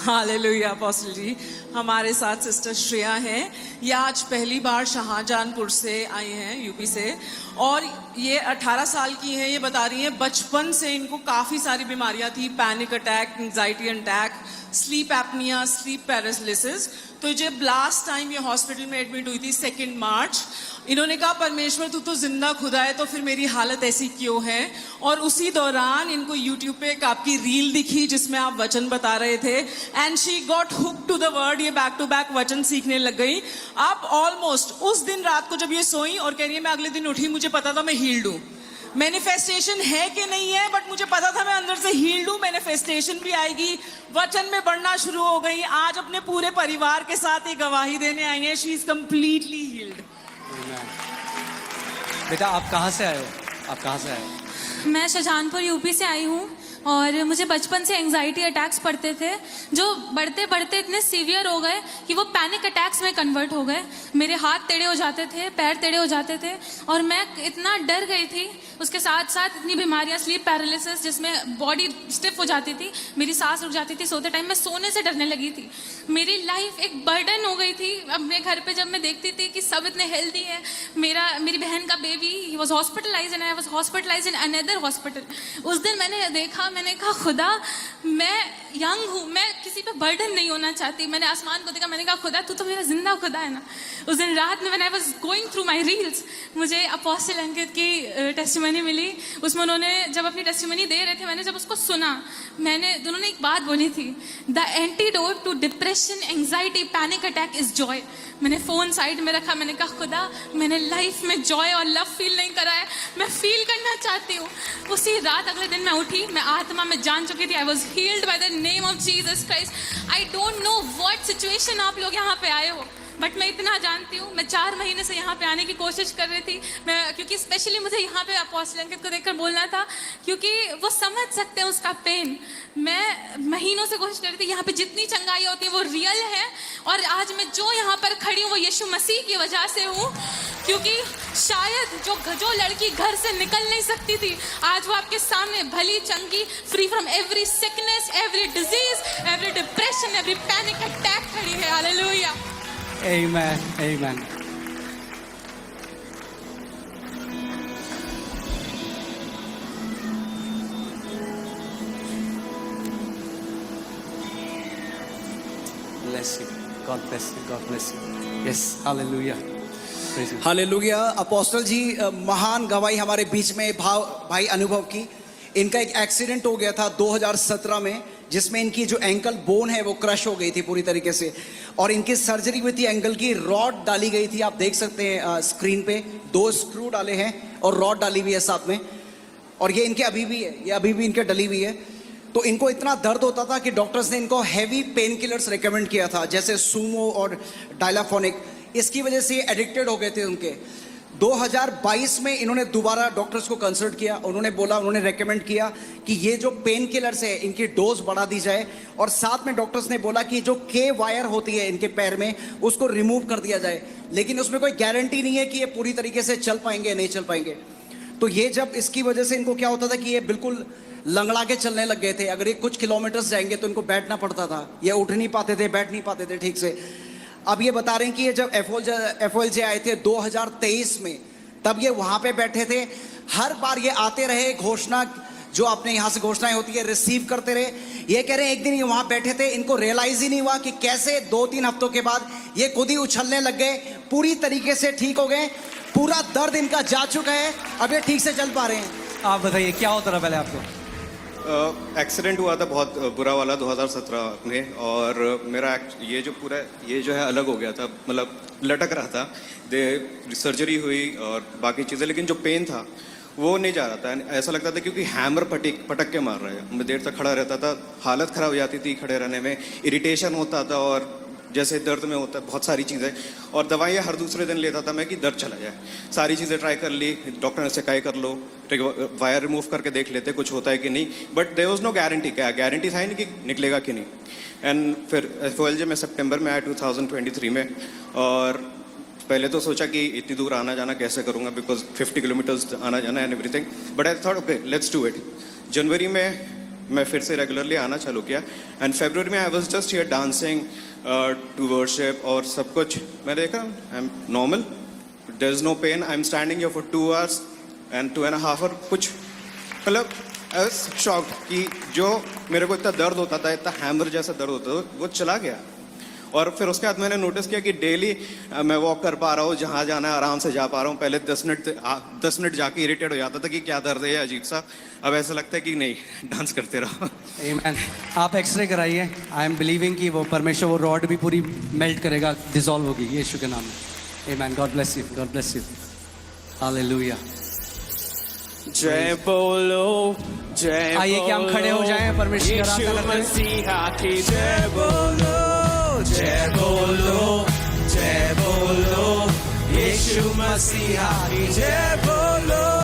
Hallelujah apostle जी। हमारे साथ sister Shreya हैं। ये आज पहली बार शाहजहानपुर से आई हैं, यूपी से, और ये 18 साल की हैं। ये बता रही हैं बचपन से इनको काफ़ी सारी बीमारियां थी, panic attack, anxiety attack, sleep apnoea, sleep paralysis. तो जब लास्ट टाइम ये हॉस्पिटल में एडमिट हुई थी 2 मार्च, इन्होंने कहा परमेश्वर तू तो जिंदा खुदा है, तो फिर मेरी हालत ऐसी क्यों है। और उसी दौरान इनको यूट्यूब पे एक आपकी रील दिखी जिसमें आप वचन बता रहे थे, and she got hook to the word. ये बैक टू बैक वचन सीखने लग गई। आप ऑलमोस्ट उस दिन रात को जब ये सोई और कह रही है मैं अगले दिन उठी, मुझे पता था मैं हील्ड हूँ। मैनिफेस्टेशन है कि नहीं है, बट मुझे पता था मैं अंदर से हील्ड हूँ। मैनिफेस्टेशन भी आएगी, वचन में बढ़ना शुरू हो गई। आज अपने पूरे परिवार के साथ एक गवाही देने आई है, शी इज कंप्लीटली हील्ड। बेटा आप कहाँ से आए हो? आप कहाँ से आए हो? मैं शाहजहानपुर यूपी से आई हूँ और मुझे बचपन से एंजाइटी अटैक्स पड़ते थे जो बढ़ते बढ़ते इतने सीवियर हो गए कि वो पैनिक अटैक्स में कन्वर्ट हो गए। मेरे हाथ टेढ़े हो जाते थे, पैर टेढ़े हो जाते थे और मैं इतना डर गई थी। उसके साथ साथ इतनी बीमारियाँ, स्लीप पैरालिसिस जिसमें बॉडी स्टिफ हो जाती थी, मेरी सांस रुक जाती थी सोते टाइम, मैं सोने से डरने लगी थी। मेरी लाइफ एक बर्डन हो गई थी। अपने घर पे जब मैं देखती थी कि सब इतने हेल्दी है, मेरी बहन का baby he was hospitalize and I was hospitalize in another hospital. उस दिन मैंने देखा, मैंने कहा खुदा मैं यंग हूँ, मैं किसी पे बर्डन नहीं होना चाहती। मैंने आसमान को देखा, मैंने कहा खुदा तू तो मेरा जिंदा खुदा है ना। उस दिन रात में when I was going through my reels, मुझे अपोस्टल अंकित की टेस्टिमनी मिली। उसमें उन्होंने जब अपनी टेस्टिमनी दे रहे थे, मैंने जब उसको सुना, उन्होंने एक बात बोली थी, the antidote to depression, anxiety, panic attack is joy. मैंने फ़ोन साइड में रखा, मैंने कहा खुदा मैंने लाइफ में जॉय और लव फील नहीं करा है, मैं फील करना चाहती हूँ। उसी रात अगले दिन मैं उठी, मैं आत्मा में जान चुकी थी। I was healed by the name of Jesus Christ. I don't know what situation आप लोग यहाँ पे आए हो, बट मैं इतना जानती हूँ, मैं 4 महीने से यहाँ पे आने की कोशिश कर रही थी। क्योंकि स्पेशली मुझे यहाँ पे अपोस्टल अंकित को देखकर बोलना था, क्योंकि वो समझ सकते हैं उसका पेन। मैं महीनों से कोशिश कर रही थी, यहाँ पे जितनी चंगाई होती है वो रियल है, और आज मैं जो यहाँ पर खड़ी हूँ वो यीशु मसीह की वजह से हूँ। क्योंकि शायद जो लड़की घर से निकल नहीं सकती थी, आज वो आपके सामने भली चंगी, free from every sickness, every disease, every depression, every panic attack खड़ी है। Hallelujah. Amen. Amen. Bless you. God bless you. God bless you. Yes. Hallelujah. Praise you. Hallelujah. Apostle ji महान गवाही हमारे बीच में भाई अनुभव की। इनका एक एक्सीडेंट हो गया था 2017 में, जिसमें इनकी जो एंकल बोन है वो क्रश हो गई थी पूरी तरीके से, और इनकी सर्जरी हुई थी। एंकल की रॉड डाली गई थी, आप देख सकते हैं स्क्रीन पे 2 स्क्रू डाले हैं और रॉड डाली हुई है साथ में, और ये इनके अभी भी है, ये अभी भी इनके डली हुई है। तो इनको इतना दर्द होता था कि डॉक्टर्स ने इनको हैवी पेन किलर्स रिकमेंड किया था, जैसे सूमो और डायलाफोनिक। इसकी वजह से एडिक्टेड हो गए थे उनके। 2022 में इन्होंने दोबारा डॉक्टर्स को कंसल्ट किया। उन्होंने रेकमेंड किया कि ये जो पेन किलर्स है इनकी डोज बढ़ा दी जाए, और साथ में डॉक्टर्स ने बोला कि जो के वायर होती है इनके पैर में उसको रिमूव कर दिया जाए। लेकिन उसमें कोई गारंटी नहीं है कि ये पूरी तरीके से चल पाएंगे या नहीं चल पाएंगे। तो ये जब इसकी वजह से इनको क्या होता था कि ये बिल्कुल लंगड़ा के चलने लग गए थे। अगर ये कुछ किलोमीटर्स जाएंगे तो इनको बैठना पड़ता था, ये उठ नहीं पाते थे, बैठ नहीं पाते थे ठीक से। अब ये बता रहे हैं कि ये जब एफओएलजे आए थे 2023 में, तब ये वहां पे बैठे थे। हर बार ये आते रहे, घोषणा जो अपने यहाँ से घोषणाएं होती है रिसीव करते रहे। ये कह रहे हैं एक दिन ये वहां बैठे थे, इनको रियलाइज ही नहीं हुआ कि कैसे 2-3 हफ्तों के बाद ये खुद ही उछलने लग गए, पूरी तरीके से ठीक हो गए, पूरा दर्द इनका जा चुका है, अब ये ठीक से चल पा रहे हैं। आप बताइए क्या होता रहा पहले आपको? एक्सीडेंट हुआ था बहुत बुरा वाला 2017 में, और मेरा ये जो है अलग हो गया था, मतलब लटक रहा था। सर्जरी हुई और बाकी चीज़ें, लेकिन जो पेन था वो नहीं जा रहा था। ऐसा लगता था क्योंकि हैमर पटक के मार रहा है। मैं देर तक खड़ा रहता था, हालत ख़राब हो जाती थी खड़े रहने में, इरिटेशन होता था, और जैसे दर्द में होता है बहुत सारी चीज़ें, और दवाइयाँ हर दूसरे दिन लेता था मैं कि दर्द चला जाए। सारी चीज़ें ट्राई कर ली, डॉक्टर ने सिकाई कर लो, वायर रिमूव करके देख लेते कुछ होता है कि नहीं, but there was no guarantee. क्या गारंटी था ही नहीं कि निकलेगा कि नहीं। एंड फिर एफओएलजे में सितंबर में आया 2023 में, और पहले तो सोचा कि इतनी दूर आना जाना कैसे करूँगा, बिकॉज 50 किलोमीटर्स आना जाना and everything, but I thought okay let's do it. जनवरी में मैं फिर से रेगुलरली आना चालू किया एंड फरवरी में I was just here dancing to worship और सब कुछ मैं देखा I am normal, there is no pain, I am standing here for 2 hours and 2.5 hours कुछ मतलब आई वाज शॉक्ड कि जो मेरे को इतना दर्द होता था, इतना हैमर जैसा दर्द होता था, वो चला गया। और फिर उसके बाद मैंने नोटिस किया कि डेली मैं वॉक कर पा रहा हूँ, जहाँ जाना है आराम से जा पा रहा हूँ। पहले 10 मिनट जाके इरिटेट हो जाता था कि क्या दर्द है अजीब सा, अब ऐसा लगता है कि नहीं डांस करते रहो। Amen. आप एक्सरे कराइए, आई एम बिलीविंग कि वो परमेश्वर वो रॉड भी पूरी मेल्ट करेगा, डिसॉल्व होगी यीशु के नाम में। Amen. God bless you, God bless you. Hallelujah. जय बोलो, जय आइए कि हम खड़े हो जाएं, परमेश्वर की आराधना यीशु करते हैं। मसीहा की जय बोलो, जय बोलो, जय बोलो, यीशु मसीहा की जय बोलो।